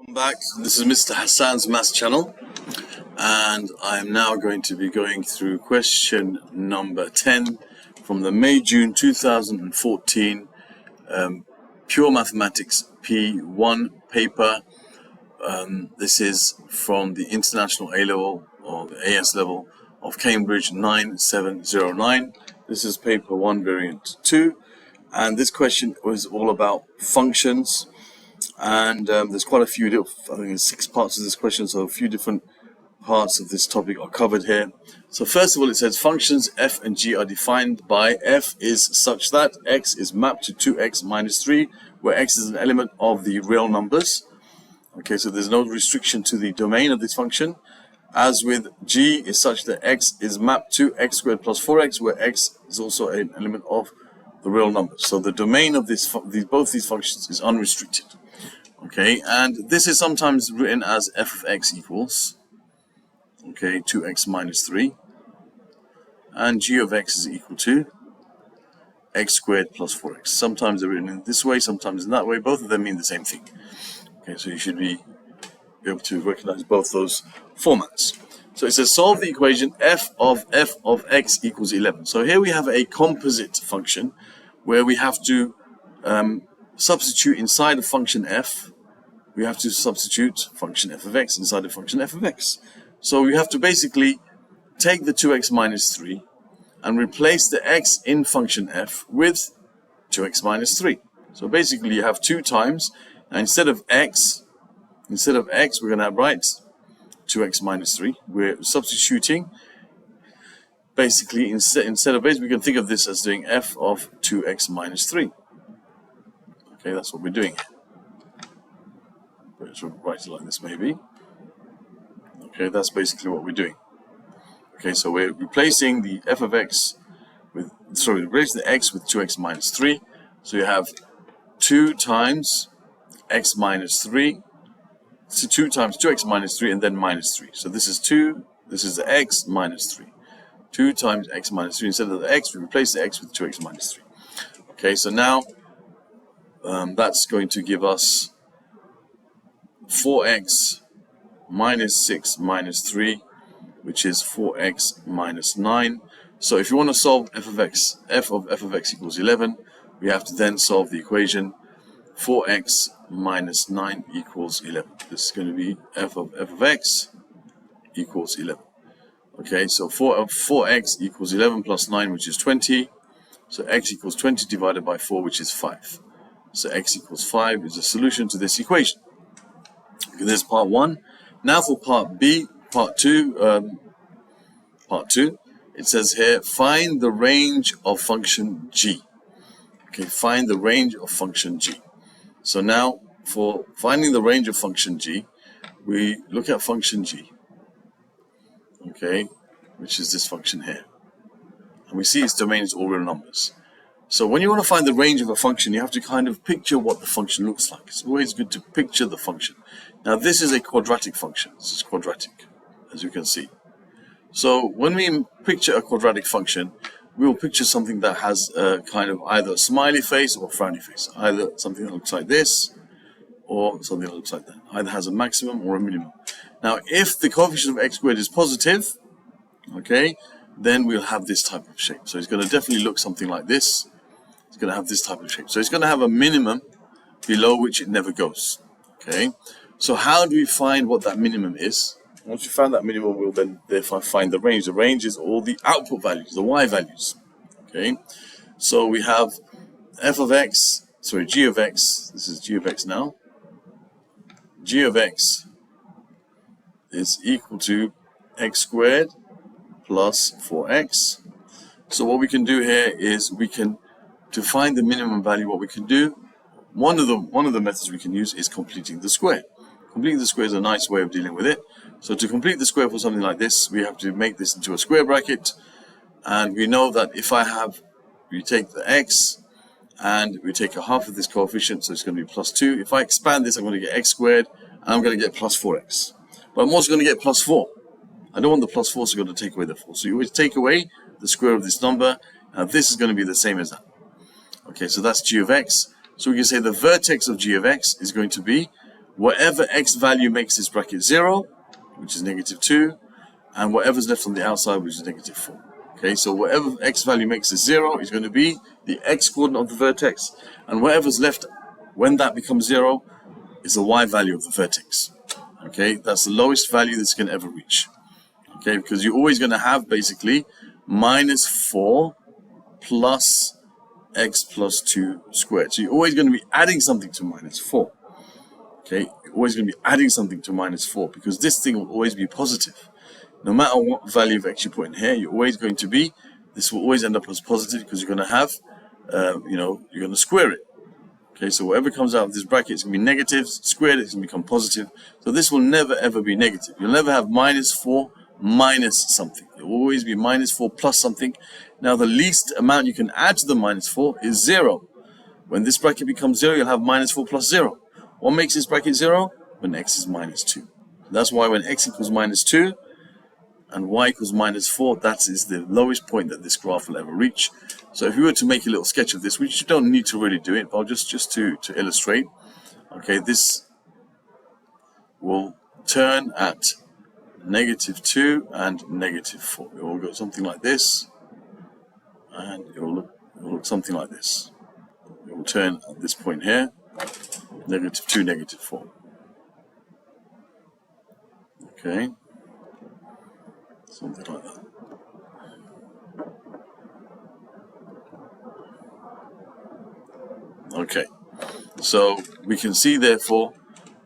Back. This is Mr. Hassan's Maths channel, and I'm now going to be going through question number 10 from the May-June 2014 Pure Mathematics P1 paper. This is from the International A level or the AS level of Cambridge 9709. This is paper 1 variant 2, and this question was all about functions. And there's quite a few, I think there's 6 parts of this question, so a few different parts of this topic are covered here. So first of all, it says functions f and g are defined by f is such that x is mapped to 2x minus 3, where x is an element of the real numbers. Okay, so there's no restriction to the domain of this function. As with g is such that x is mapped to x squared plus 4x, where x is also an element of the real numbers. So the domain of both these functions is unrestricted. Okay, and this is sometimes written as f of x equals, okay, 2x minus 3, and g of x is equal to x squared plus 4x. Sometimes they're written in this way, sometimes in that way. Both of them mean the same thing. Okay, so you should be able to recognize both those formats. So it says solve the equation f of x equals 11. So here we have a composite function where we have to substitute inside of function f. We have to substitute function f of x inside of function f of x. So we have to basically take the 2x minus 3 and replace the x in function f with 2x minus 3. So basically you have 2 times, and instead of x, we're going to write 2x minus 3. We're substituting basically, instead of base, we can think of this as doing f of 2x minus 3. Okay, that's what we're doing here. Let's write it like this maybe. Okay, that's basically what we're doing. Okay, so we're replacing the f of x with, replacing the x with 2x minus 3. So you have 2 times x minus 3. So 2 times 2x minus 3 and then minus 3. So this is 2, this is the x minus 3. 2 times x minus 3. Instead of the x, we replace the x with 2x minus 3. Okay, so now that's going to give us 4x minus 6 minus 3, which is 4x minus 9. So if you want to solve f of x equals 11, we have to then solve the equation 4x minus 9 equals 11. This is going to be f of x equals 11. Okay, so 4x equals 11 plus 9, which is 20. So x equals 20 divided by 4, which is 5. So x equals 5 is the solution to this equation. Okay, there's part 1. Now for part B, part 2, it says here, find the range of function g. Okay, find the range of function g. So now, for finding the range of function g, we look at function g, okay, which is this function here. And we see its domain is all real numbers. So when you want to find the range of a function, you have to kind of picture what the function looks like. It's always good to picture the function. Now this is a quadratic function. This is quadratic, as you can see. So when we picture a quadratic function, we will picture something that has a kind of either a smiley face or a frowny face. Either something that looks like this or something that looks like that. Either has a maximum or a minimum. Now if the coefficient of x squared is positive, okay, then we'll have this type of shape. So it's going to definitely look something like this. It's going to have this type of shape. So it's going to have a minimum below which it never goes. Okay, so how do we find what that minimum is? Once we find that minimum, we'll then therefore find the range. The range is all the output values, the y values. Okay, so we have g of x, this is g of x now. G of x is equal to x squared plus 4x. So what we can do here is to find the minimum value, what we can do, one of the methods we can use is completing the square. Completing the square is a nice way of dealing with it. So to complete the square for something like this, we have to make this into a square bracket. And we know that if we take the x and we take a half of this coefficient, so it's going to be plus 2. If I expand this, I'm going to get x squared and I'm going to get plus 4x. But I'm also going to get plus 4. I don't want the plus 4, so I'm going to take away the 4. So you always take away the square of this number. Now this is going to be the same as that. Okay, so that's g of x. So we can say the vertex of g of x is going to be whatever x value makes this bracket 0, which is negative 2, and whatever's left on the outside, which is negative 4. Okay, so whatever x value makes this 0 is going to be the x coordinate of the vertex, and whatever's left when that becomes 0 is the y value of the vertex. Okay, that's the lowest value this can ever reach. Okay, because you're always going to have basically minus 4 plus x plus 2 squared. So you're always going to be adding something to minus 4. Okay, you're always going to be adding something to minus 4 because this thing will always be positive. No matter what value of x you put in here, you're always going to be, this will always end up as positive because you're going to have, you're going to square it. Okay, so whatever comes out of this bracket is going to be negative, squared it's going to become positive. So this will never ever be negative. You'll never have minus 4 minus something. It will always be minus 4 plus something. Now the least amount you can add to the minus 4 is 0. When this bracket becomes 0, you'll have minus 4 plus 0. What makes this bracket 0? When x is minus 2. That's why when x equals minus 2, and y equals minus 4, that is the lowest point that this graph will ever reach. So if we were to make a little sketch of this, which you don't need to really do it, but just to illustrate, okay, this will turn at negative 2 and negative 4. It will go something like this, and it will look something like this. It will turn at this point here, negative 2, negative 4. Okay. Something like that. Okay, so we can see therefore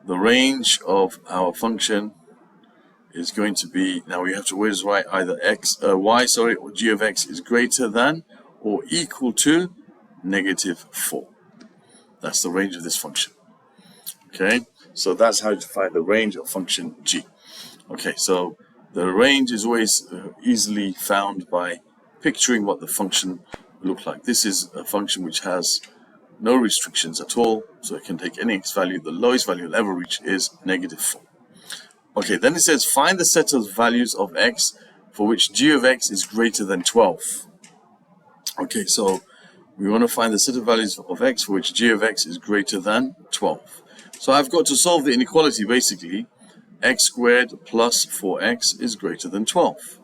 the range of our function is going to be, now we have to always write either y or g of x is greater than or equal to negative 4. That's the range of this function. Okay, so that's how to find the range of function g. Okay, so the range is always easily found by picturing what the function will look like. This is a function which has no restrictions at all, so it can take any x value. The lowest value it'll ever reach is negative 4. Okay, then it says find the set of values of x for which g of x is greater than 12. Okay, so we want to find the set of values of x for which g of x is greater than 12. So I've got to solve the inequality basically. X squared plus 4x is greater than 12,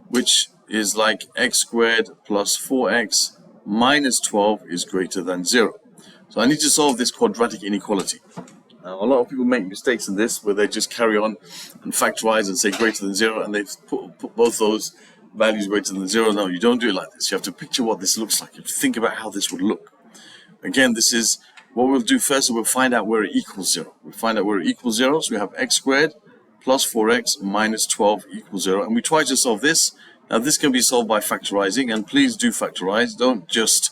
which is like x squared plus 4x minus 12 is greater than 0. So I need to solve this quadratic inequality. Now, a lot of people make mistakes in this where they just carry on and factorize and say greater than 0, and they've put both those values greater than 0. No, you don't do it like this. You have to picture what this looks like. You have to think about how this would look. Again, this is what we'll do first. We'll find out where it equals 0. We'll find out where it equals 0. So we have x squared plus 4x minus 12 equals 0. And we try to solve this. Now, this can be solved by factorizing. And please do factorize. Don't just,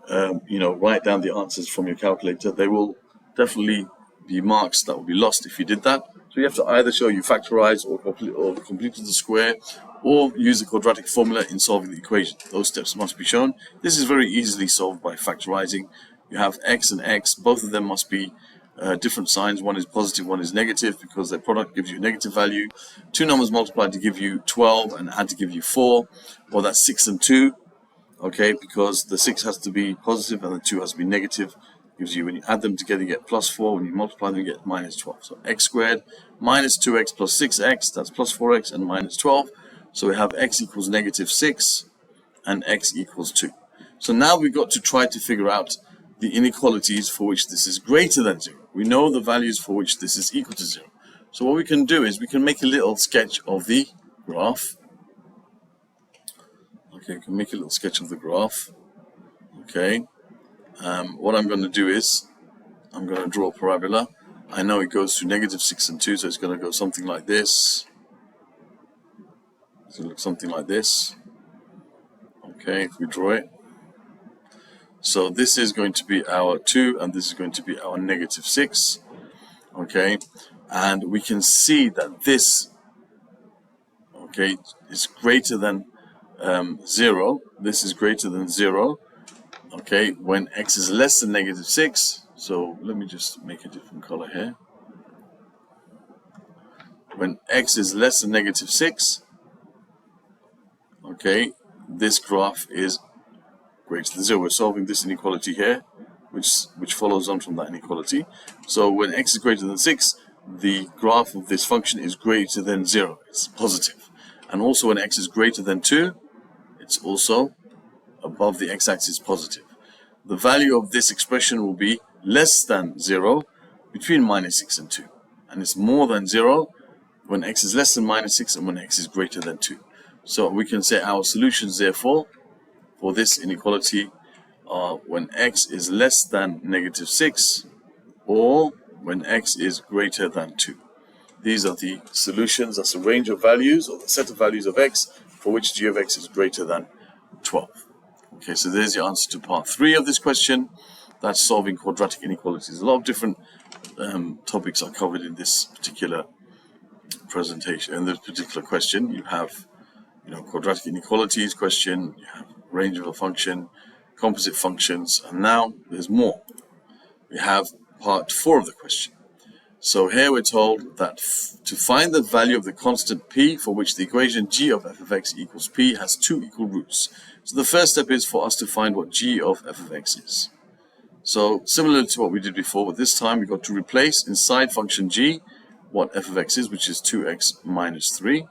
write down the answers from your calculator. They will definitely be marks that will be lost if you did that. So you have to either show you factorize or completed the square, or use the quadratic formula in solving the equation. Those steps must be shown. This is very easily solved by factorizing. You have x and x, both of them must be different signs. One is positive, one is negative, because their product gives you a negative value. Two numbers multiplied to give you 12 and add to give you 4. Well, that's 6 and 2, okay, because the 6 has to be positive and the 2 has to be negative. Gives you, when you add them together, you get plus 4. When you multiply them, you get minus 12. So x squared minus 2x plus 6x, that's plus 4x and minus 12. So we have x equals negative 6 and x equals 2. So now we've got to try to figure out the inequalities for which this is greater than 0. We know the values for which this is equal to 0. So what we can do is we can make a little sketch of the graph. Okay, we can make a little sketch of the graph. Okay. What I'm going to do is I'm going to draw a parabola. I know it goes to negative 6 and 2, so it's going to go something like this. It's going to look something like this. Okay, if we draw it. So this is going to be our 2, and this is going to be our negative 6. Okay, and we can see that this, okay, is greater than 0. This is greater than 0. Okay, when x is less than negative 6. So let me just make a different color here. When x is less than negative 6, okay, this graph is greater than 0. We're solving this inequality here. which follows on from that inequality. So when x is greater than 6, the graph of this function is greater than 0. It's positive. And also when x is greater than 2, it's also above the x-axis positive. The value of this expression will be less than 0 between minus 6 and 2. And it's more than 0 when x is less than minus 6 and when x is greater than 2. So we can say our solutions, therefore, for this inequality are when x is less than negative 6 or when x is greater than 2. These are the solutions. That's a range of values, or the set of values of x for which g of x is greater than 12. Okay, so there's your answer to part 3 of this question. That's solving quadratic inequalities. A lot of different topics are covered in this particular presentation. In this particular question, you have, quadratic inequalities question, you have range of a function, composite functions, and now there's more. We have part 4 of the question. So here we're told that to find the value of the constant p for which the equation g of f of x equals p has 2 equal roots. So the first step is for us to find what g of f of x is. So similar to what we did before, but this time we've got to replace inside function g what f of x is, which is 2x minus 3.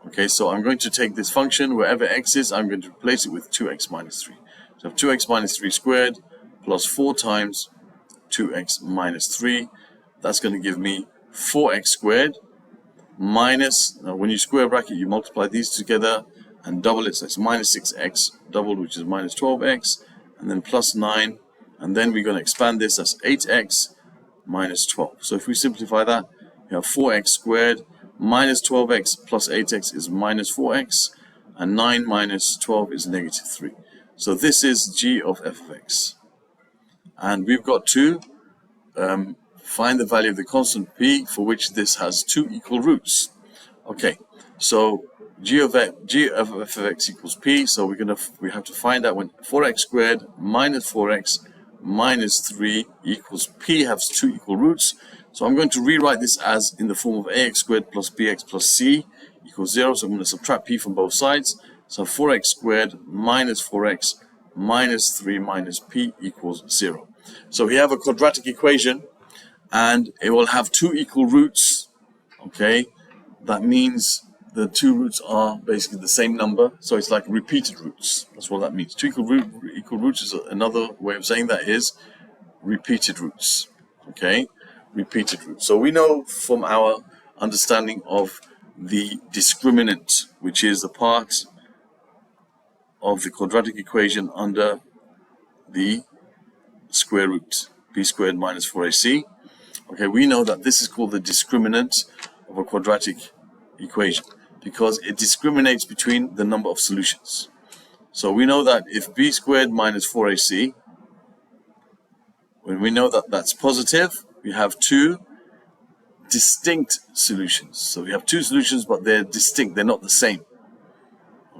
Okay, so I'm going to take this function, wherever x is, I'm going to replace it with 2x minus 3. So I have 2x minus 3 squared plus 4 times 2x minus 3. That's going to give me 4x squared minus, now when you square bracket, you multiply these together and double it, so it's minus 6x doubled, which is minus 12x, and then plus 9, and then we're going to expand this as 8x minus 12. So if we simplify that, you have 4x squared minus 12x plus 8x is minus 4x, and 9 minus 12 is negative 3. So this is g of f of x. And we've got to find the value of the constant p for which this has 2 equal roots. Okay, so g of f of x equals p, so we have to find out when 4x squared minus 4x minus 3 equals p has 2 equal roots. So I'm going to rewrite this as in the form of ax squared plus bx plus c equals 0. So I'm going to subtract p from both sides. So 4x squared minus 4x minus 3 minus p equals 0. So we have a quadratic equation and it will have 2 equal roots. Okay, that means the 2 roots are basically the same number, so it's like repeated roots. That's what that means. 2 equal roots is another way of saying that is repeated roots. Okay, repeated roots. So we know from our understanding of the discriminant, which is the part of the quadratic equation under the square root, b squared minus 4ac. Okay, we know that this is called the discriminant of a quadratic equation because it discriminates between the number of solutions. So we know that if b squared minus 4ac, when we know that that's positive, we have 2 distinct solutions. So we have 2 solutions, but they're distinct, they're not the same.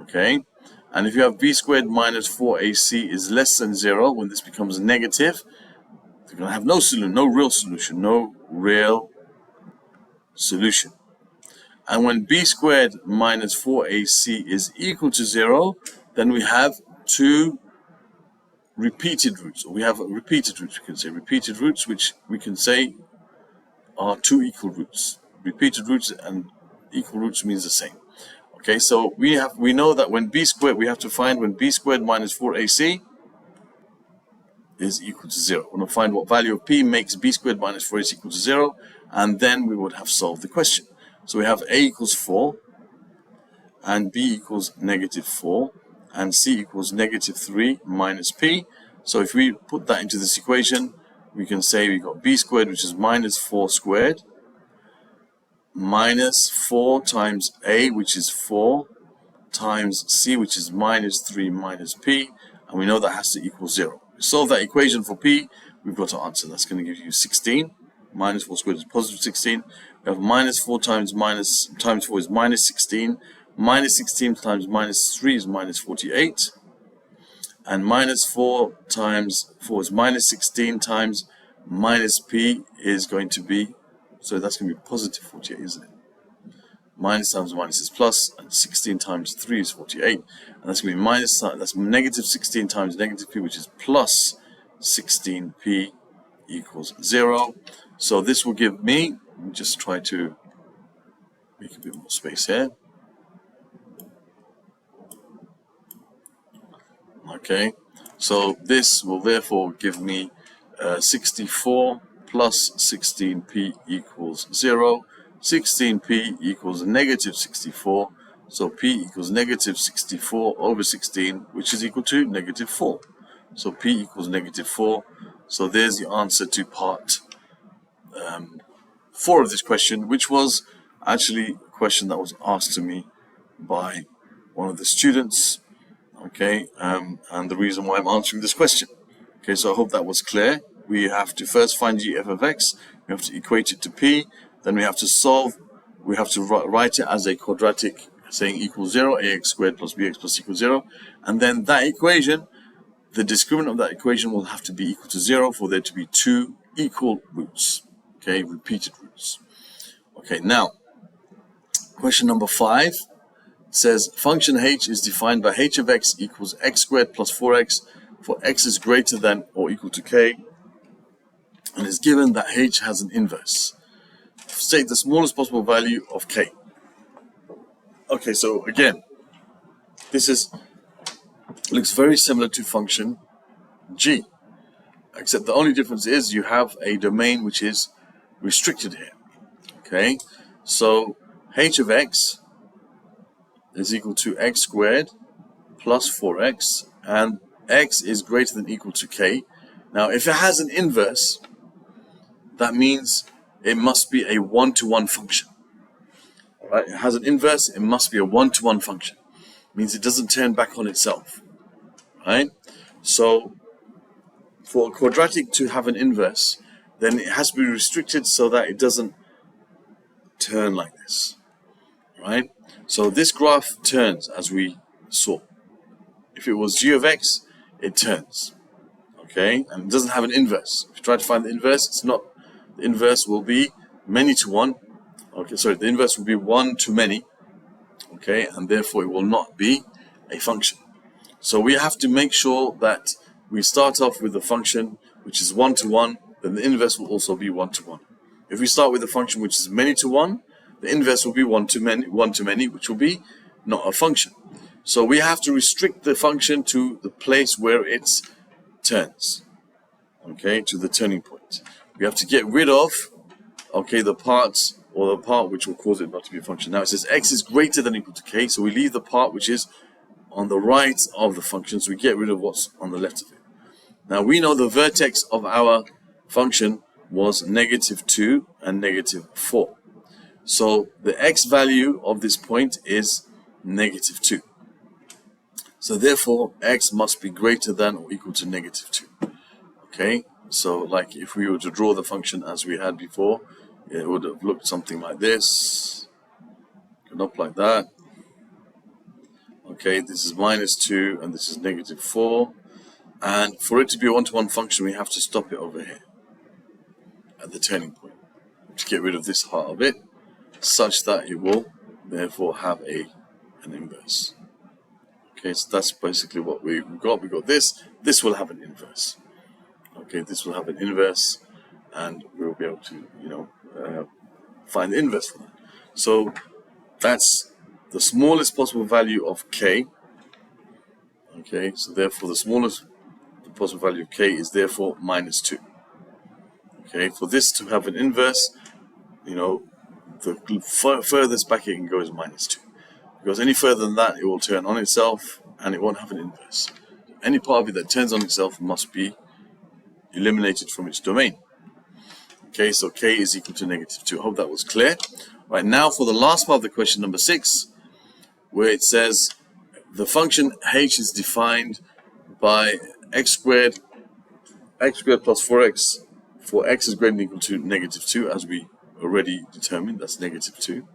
Okay, and if you have b squared minus 4ac is less than 0, when this becomes negative, you're going to have no solution, no real solution. And when b squared minus 4ac is equal to 0, then we have 2 repeated roots. Or we have repeated roots, we can say. Repeated roots, which we can say are 2 equal roots. Repeated roots and equal roots means the same. Okay, so we know that when b squared, we have to find when b squared minus 4ac is equal to 0. We're going to find what value of p makes b squared minus 4ac equal to 0, and then we would have solved the question. So we have a equals 4, and b equals negative 4, and c equals negative 3 minus p. So if we put that into this equation, we can say we got b squared, which is minus 4 squared, minus 4 times a, which is 4, times c, which is minus 3 minus p, and we know that has to equal 0. We solve that equation for p, we've got our answer. That's going to give you 16. Minus 4 squared is positive 16. We have minus 4 times 4 is minus 16. Minus 16 times minus 3 is minus 48. And minus 4 times 4 is minus 16 times minus p is going to be, so that's going to be positive 48, isn't it? Minus times minus is plus, and 16 times 3 is 48. And that's going to be minus, that's negative 16 times negative p, which is plus 16p equals 0. So this will give me, let me just try to make a bit more space here. Okay, so this will therefore give me 64 plus 16p equals 0. 16p equals negative 64. So p equals negative 64 over 16, which is equal to negative 4. So p equals negative 4. So there's the answer to part 4 of this question, which was actually a question that was asked to me by one of the students. Okay, and the reason why I'm answering this question. Okay, so I hope that was clear. We have to first find g f of x, we have to equate it to p, then we have to solve, we have to write it as a quadratic saying equals 0, ax squared plus bx plus equals 0, and then that equation, the discriminant of that equation will have to be equal to 0 for there to be two equal roots, okay, repeated roots. Okay, now, question number 5. Says function h is defined by h of x equals x squared plus 4x for x is greater than or equal to k, and is given that h has an inverse. State the smallest possible value of k. Okay, so again, this looks very similar to function g, except the only difference is you have a domain which is restricted here. Okay, so h of x is equal to x squared plus 4x, and x is greater than or equal to k. Now, if it has an inverse, that means it must be a one-to-one function. All right? It has an inverse, it must be a one-to-one function. It means it doesn't turn back on itself. Right? So, for a quadratic to have an inverse, then it has to be restricted so that it doesn't turn like this. Right? So this graph turns as we saw. If it was g of x, it turns. Okay, and it doesn't have an inverse. If you try to find the inverse, it's not. The inverse will be many to one. Okay, sorry, the inverse will be one to many. Okay, and therefore it will not be a function. So we have to make sure that we start off with a function which is one to one, then the inverse will also be one to one. If we start with a function which is many to one, the inverse will be one to many, which will be not a function. So we have to restrict the function to the place where it turns, okay, to the turning point. We have to get rid of, okay, the parts or the part which will cause it not to be a function. Now it says x is greater than or equal to k, so we leave the part which is on the right of the function, so we get rid of what's on the left of it. Now we know the vertex of our function was -2 and -4. So the x value of this point is -2. So therefore, x must be greater than or equal to -2. Okay, so like if we were to draw the function as we had before, it would have looked something like this. Come up like that. Okay, this is -2 and this is -4. And for it to be a one-to-one function, we have to stop it over here at the turning point to get rid of this part of it, such that it will therefore have an inverse. Okay, so that's basically what we've got. We got this. This will have an inverse. Okay, this will have an inverse, and we'll be able to, find the inverse for that. So that's the smallest possible value of k. Okay, so therefore the smallest possible value of k is therefore -2. Okay, for this to have an inverse, the furthest back it can go is -2. Because any further than that, it will turn on itself and it won't have an inverse. Any part of it that turns on itself must be eliminated from its domain. Okay, so k is equal to -2. I hope that was clear. Right, now for the last part of the question, number 6, where it says the function h is defined by x squared plus 4x for x is greater than or equal to -2, as we already determined. That's -2.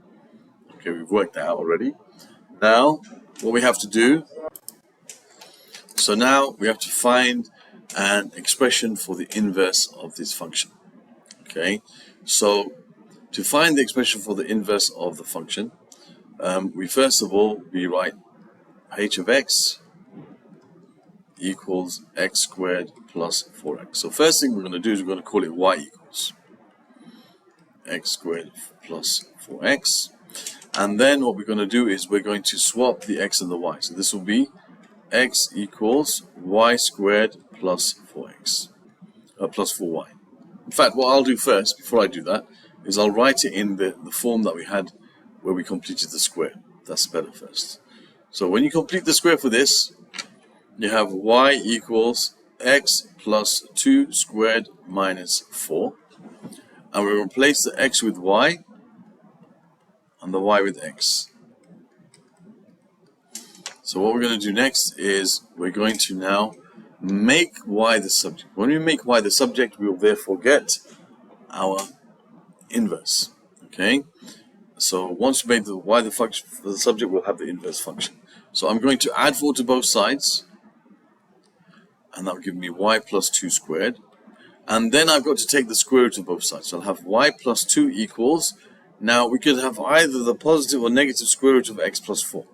Okay, we've worked that out already. Now, what we have to do, so now we have to find an expression for the inverse of this function. Okay, so to find the expression for the inverse of the function, we first of all, we write h of x equals x squared plus 4x. So first thing we're going to do is we're going to call it y equals x squared plus 4x. And then what we're going to do is we're going to swap the x and the y. So this will be x equals y squared plus 4x, plus 4y. In fact, what I'll do first, before I do that, is I'll write it in the form that we had where we completed the square. That's better first. So when you complete the square for this, you have y equals x plus 2 squared minus 4. And we replace the x with y and the y with x. So what we're going to do next is we're going to now make y the subject. When we make y the subject, we will therefore get our inverse. Okay? So once we made the y the function for the subject, we'll have the inverse function. So I'm going to add 4 to both sides, and that will give me y plus 2 squared. And then I've got to take the square root of both sides. So I'll have y plus 2 equals, now we could have either the positive or negative square root of x plus 4.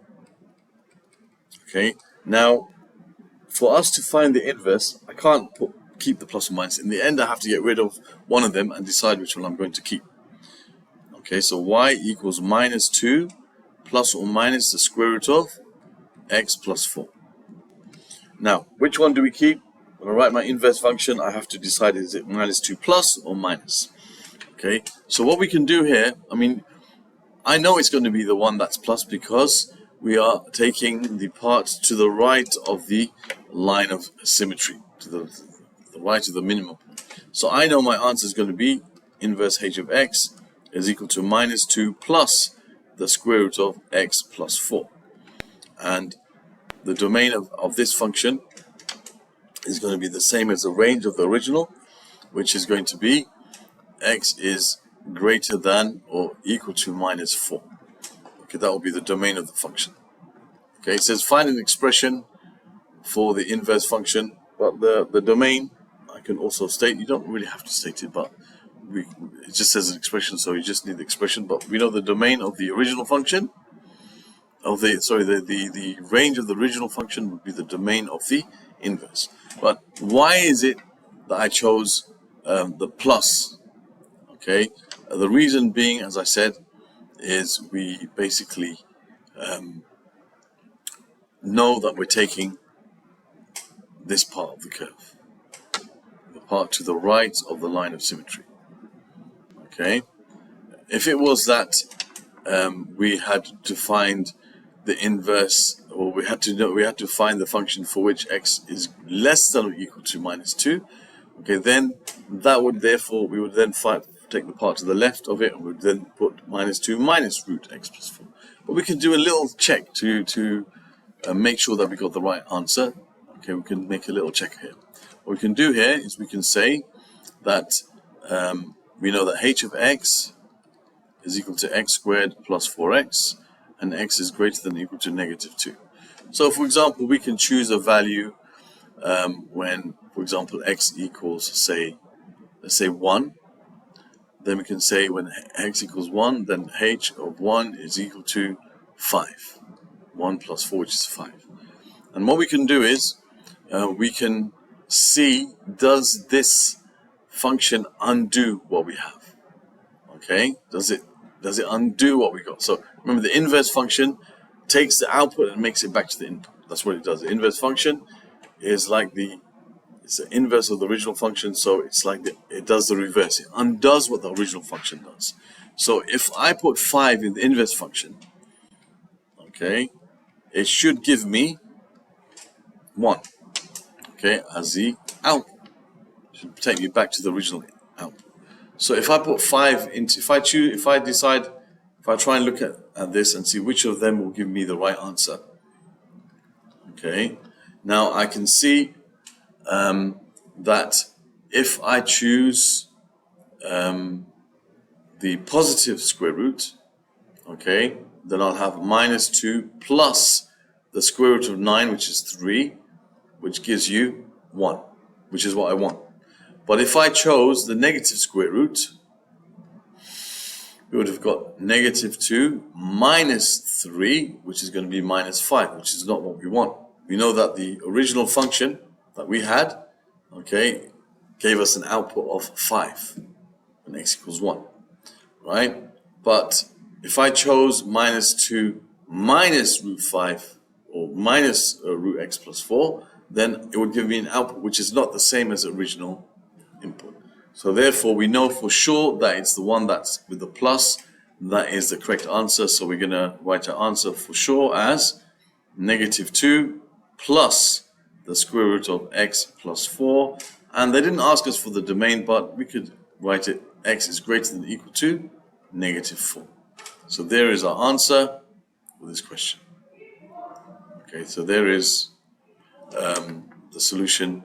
Okay, now for us to find the inverse, I can't keep the plus or minus. In the end, I have to get rid of one of them and decide which one I'm going to keep. Okay, so y equals minus 2 plus or minus the square root of x plus 4. Now, which one do we keep? When I write my inverse function, I have to decide, is it minus 2 plus or minus? Okay, so what we can do here, I know it's going to be the one that's plus because we are taking the part to the right of the line of symmetry, to the right of the minimum. So I know my answer is going to be inverse h of x is equal to minus 2 plus the square root of x plus 4. And the domain of this function is going to be the same as the range of the original, which is going to be x is greater than or equal to minus 4. Okay, that will be the domain of the function. Okay, it says find an expression for the inverse function, but the domain I can also state. You don't really have to state it, but it just says an expression, so you just need the expression. But we know the domain of the original function, the range of the original function would be the domain of the inverse. But why is it that I chose the plus? Okay, the reason being, as I said, is we basically know that we're taking this part of the curve, the part to the right of the line of symmetry. Okay, if it was that we had to find the inverse, or we had to find the function for which x is less than or equal to minus 2. Okay, then that would therefore we would then take the part to the left of it, and we would then put minus 2 minus root x plus 4. But we can do a little check to make sure that we got the right answer. Okay, we can make a little check here. What we can do here is we can say that we know that h of x is equal to x squared plus 4x, and x is greater than or equal to negative 2. So, for example, we can choose a value when, for example, x equals, let's say 1. Then we can say when x equals 1, then h of 1 is equal to 5. 1 plus 4, which is 5. And what we can do is we can see, does this function undo what we have? Okay, does it undo what we got? So remember, the inverse function takes the output and makes it back to the input. That's what it does. The inverse function is like it's the inverse of the original function, so it's like it does the reverse. It undoes what the original function does. So if I put 5 in the inverse function, okay, it should give me 1, okay, as the output. It should take me back to the original output. So if I put 5 into, if I try and look at this and see which of them will give me the right answer. Okay, now I can see that if I choose the positive square root, okay, then I'll have minus 2 plus the square root of 9, which is 3, which gives you 1, which is what I want. But if I chose the negative square root, we would have got negative 2 minus 3, which is going to be minus 5, which is not what we want. we know that the original function that we had, okay, gave us an output of 5 when x equals 1, right? But if I chose -2 minus root 5 or minus root x plus 4, then it would give me an output which is not the same as the original input. So therefore we know for sure that it's the one that's with the plus. That is the correct answer. So we're going to write our answer for sure as -2 plus the square root of x plus 4. And they didn't ask us for the domain, but we could write it x is greater than or equal to -4. So there is our answer for this question. Okay, so there is the solution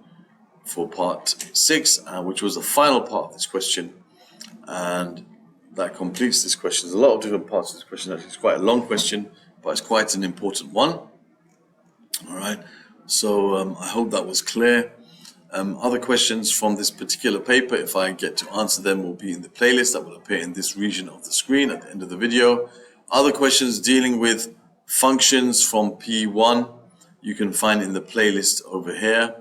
for part 6, which was the final part of this question. And that completes this question. There's a lot of different parts of this question. Actually, it's quite a long question, but it's quite an important one. All right, so I hope that was clear. Other questions from this particular paper, if I get to answer them, will be in the playlist that will appear in this region of the screen at the end of the video. Other questions dealing with functions from P1, you can find in the playlist over here.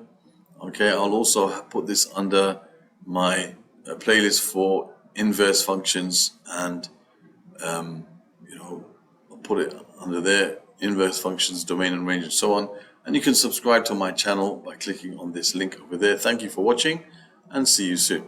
Okay, I'll also put this under my playlist for inverse functions, and I'll put it under there, inverse functions, domain and range, and so on. And you can subscribe to my channel by clicking on this link over there. Thank you for watching, and see you soon.